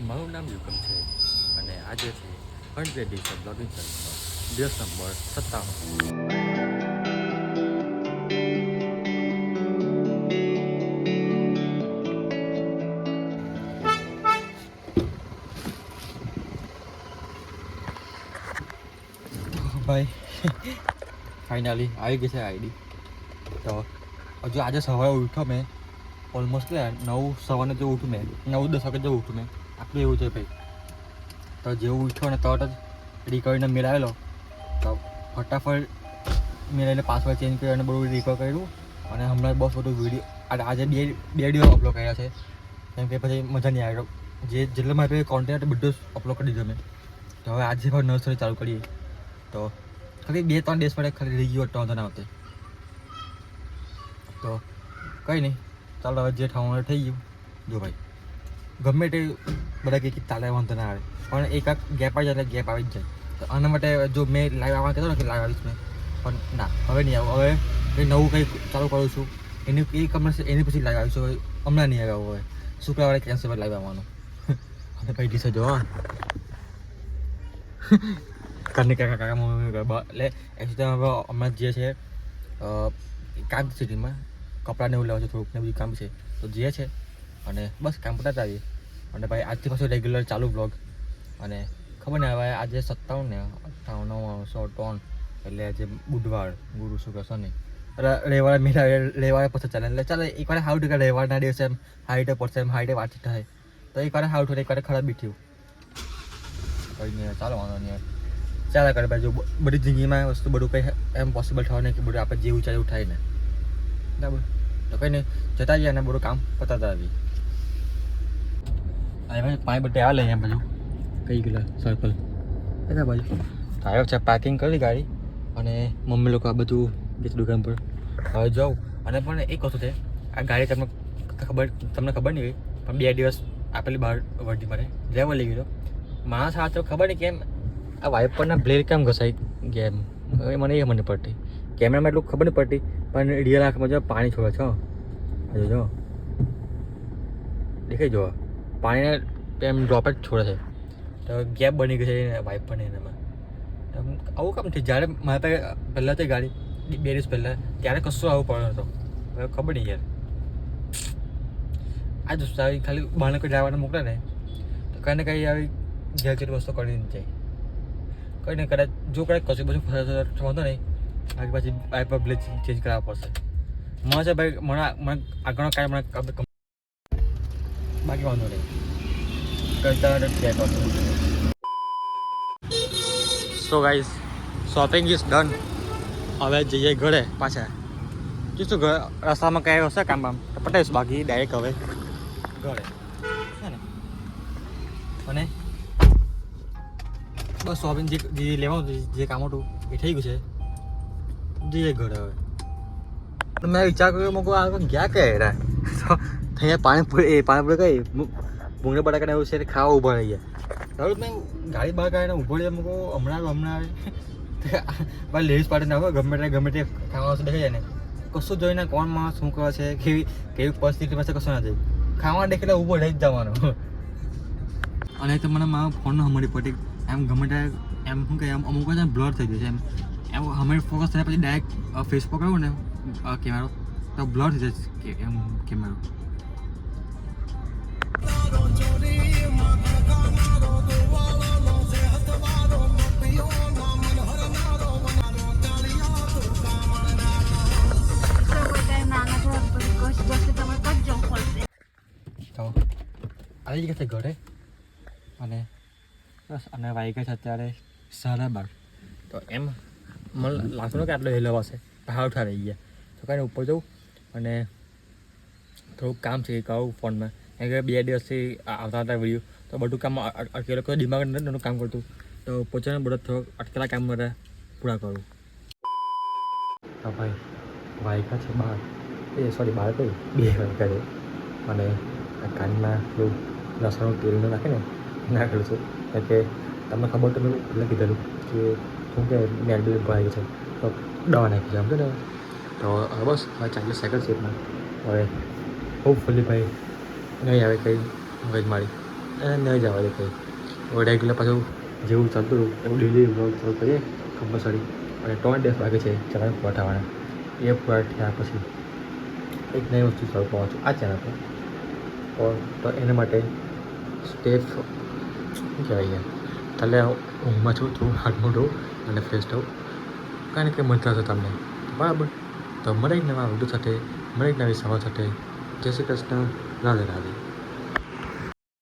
મારું નામ યુકમ છે અને આજે છે 100 દિવસ બ્લોગિંગ ચેનલનો દિવસ નંબર 57. ભાઈ ફાઇનલી આવી ગઈ છે આઈડી. તો હજુ આજે સવારે ઉઠ્યો મેં ઓલમોસ્ટ 9 જેવું ઉઠું મેં 9-10 વાગે જેવું ઉઠું મેં. આટલું એવું છે ભાઈ. તો જેવું ઉઠ્યો ને તરત જ રિકવરીને મેળવેલો તો ફટાફટ મેળવીને પાસવર્ડ ચેન્જ કર્યો અને બધું રિકવર કર્યું. અને હમણાં બસ બધું વિડીયો આજે બે વિડીયો અપલોડ કર્યા છે કેમ કે પછી મજા નહીં આવ્યો. જેટલો મારે કોન્ટેન્ટ બધું જ અપલોડ કરી દીધો મેં. તો હવે આજે પણ નર્સરી ચાલુ કરીએ. તો ખાલી 2-3 દિવસ માટે ખાલી રહી ગયો હતો ના આવતે. તો કંઈ નહીં, ચાલો હવે જે થવાનું થઈ ગયું. જો ભાઈ ગમે તે બધા કંઈક ચાલે વાંધો ના આવે પણ એકાદ ગેપ આવી જાય એટલે ગેપ આવી જ જાય. તો આના માટે જો મેં લાઈવ આવવાનું કહેતો ને કે લાઈવ આવીશ મેં, પણ ના હવે નહીં આવું. હવે કંઈ નવું કંઈક ચાલુ કરું છું એની એની પછી લાઈવ આવીશું. હમણાં નહીં આવ્યા. હવે શુક્રવારે કેન્સલ લાઈવ આવવાનું. અને કઈ દિવસે જો ઘરની કાકા મમ્મી એટલે એકચ્યુઅલી હમણાં જે છે કામ સિટીમાં કપડાને એવું લેવા છે, થોડુંક ને બધું કામ છે તો જે છે. અને બસ કામ પતાતા આવીએ. અને ભાઈ આજથી પાછું રેગ્યુલર ચાલુ બ્લોગ. અને ખબર ને હવે આજે 57 ને 58 103 એટલે આજે બુધવાર ગુરુ શુક્ર શનિ રવિવારે મેળા રવિવારે પછી ચાલે એટલે ચાલે. એકવાર હાઉ ટકા રવિવારના દિવસે એમ હાઈટે પડશે એમ હાઈટે વાતચીત થાય તો એકવાર હાઉ થયું એકવાર ખરાબ બી થયું. કંઈ નહીં ચાલો વાંધો નહીં ચાલે કરે ભાઈ. જો બધી જિંદગીમાં વસ્તુ બધું કંઈ એમ પોસિબલ થવા નહીં કે બધું આપણે જેવું ચાલે એવું થાય ને બરાબર. તો કંઈ નહીં જતા જઈએ અને બધું કામ પતાતા આવીએ. અરે ભાઈ પાણી બધે આવે એમ બધું કઈ ગયેલા સર્કલ એના બાજુ આવ્યો છે. પાર્કિંગ કરી ગાડી અને મમ્મી લોકો આ બધું ગીત દુકાન પર હવે જાઉં. અને પણ એક વસ્તુ છે, આ ગાડી તમને ખબર નહીં હોય પણ 2 દિવસ આપેલી બહાર વર્ધી મારે ડ્રાઈવર લઈ ગયો. માણસ આ તો ખબર નહીં કેમ આ વાઇપરના બ્લેડ કેમ ઘસાઈ ગયા એમ મને એ મને પડતી. કેમેરામાં એટલું ખબર નહીં પડતી પણ રિયલ આંખમાં જો પાણી છોડે છે. હજુ જો દેખાઈ જો પાણીને એમ ડ્રોપ જ છોડે છે. તો ગેપ બની ગઈ છે વાઇપરને એનામાં. આવું કામ છે. જ્યારે મારા પાસે પહેલાં તો ગાડી 2 દિવસ પહેલાં ત્યારે કશું આવું પડ્યો હતો. હવે ખબર નહીં યાર આ જ આવી ખાલી બહારને કોઈ ડ્રાઈવરને મોકલે ને તો કંઈ ને કંઈ આવી ઘેર જેટલી વસ્તુ કરી જાય. કંઈ નહીં કદાચ જો કદાચ કશું બધું વાંધો નહીં બાકી પછી વાઇપર બ્લેડ ચેન્જ કરાવવા પડશે. મને છે ભાઈ મને આગળનો કાંઈ મને બાકી વાંધો નહીં કરતા ચેક કરતો. So guys shopping is done. હવે જઈએ ઘરે પાછા. શું ઘર રસ્તામાં કઈ હશે કામ બામ તો પટાઈશ, બાકી ડાયરેક્ટ હવે ઘરે છે ને. અને બસ શોપિંગ જે લેવાનું જે કામ હતું એ થઈ ગયું છે. જઈએ ઘરે હવે. મેં વિચાર કર્યો મૂકું આ ગયા કે હેરા તો અહીંયા પાણીપુરી કઈ ભૂંગળી બટાકાને એવું છે ખાવા ઊભા રહી ગયા. હવે મેં ગાડી બહાર કાઢીને ઊભો રહી મૂકો હમણાં આવે ભાઈ લેડીઝ પાર્ટી ના હોય ગમે તે ખાવાનું દેખાય જાય ને કશું જોઈને કોણ માણસ શું કરે છે કેવી પરિસ્થિતિમાં છે કશું ના જાય. ખાવા દેખેલા ઊભો રહી જ જવાનો. અને તો મને મારા ફોનનો હમણાં પડી એમ ગમે તે એમ શું કહે એમ અમુક વાર બ્લર થઈ ગયું છે એમ હમણાં ફોકસ થયા પછી ડાયરેક્ટ ફેસ પકડ્યું ને કેમેરો તો બ્લર થઈ જાય એમ કેમેરો. તો આવી ગયા છે ઘરે અને બસ અને વાગ્યા છે અત્યારે 12:30. તો એમ મને લાગતું કે આટલો હેલો હશે પહાડ ઉઠા રહી ગયા. તો કાંઈ ઉપર જવું અને થોડુંક કામ છે કહું ફોનમાં કેમ કે 2 દિવસથી આવતા હતા વિડીયો તો બધું કામ અટકેલું કોઈ દિમાગ નથી કામ કરતું. તો પોતાને બધા થોડોક અટકેલા કામ બધા પૂરા કરું. તો ભાઈ વાગ્યા છે 12 2 વાગ્યા છે. અને આ કાનમાં પેલું લસણનું તેલનું નાખે ને નાખેલું છું કારણ કે તમને ખબર તો મેં એટલે કીધેલું કે શું કે મેન્ડલ ભરાઈ છે તો દવા નાખી છે સમજો ને. તો બસ મારે ચાર્જર સેકન્ડ સીટમાં હવે હોપફુલી ભાઈ નહીં આવે કંઈ મગજ મારી નહીં જવા દે કંઈ. હવે રેગ્યુલર પાછું જેવું ચાલતું હતું એવું ડેલી બ્લોગ ચાલુ કરીએ કમ્પલસરી. અને 3 દિવસ બાકી છે ચેનલ પૂરા થવાના. એ પૂરા થયા પછી એક નવી વસ્તુ ચાલુ કરવાનું છું આ ચેનલ પર. તો એના માટે સ્ટેપ શું કહેવાય યાર, કાલે ઊંઘમાં છું થોડું હાથ મોઢું અને ફ્રેશ થવું, કારણ કે મજા છે તમને બરાબર. તો મળે એક નવા વિડીયો સાથે, મળે એક નવી સવાર સાથે. જય શ્રી કૃષ્ણ, રાધે રાધે.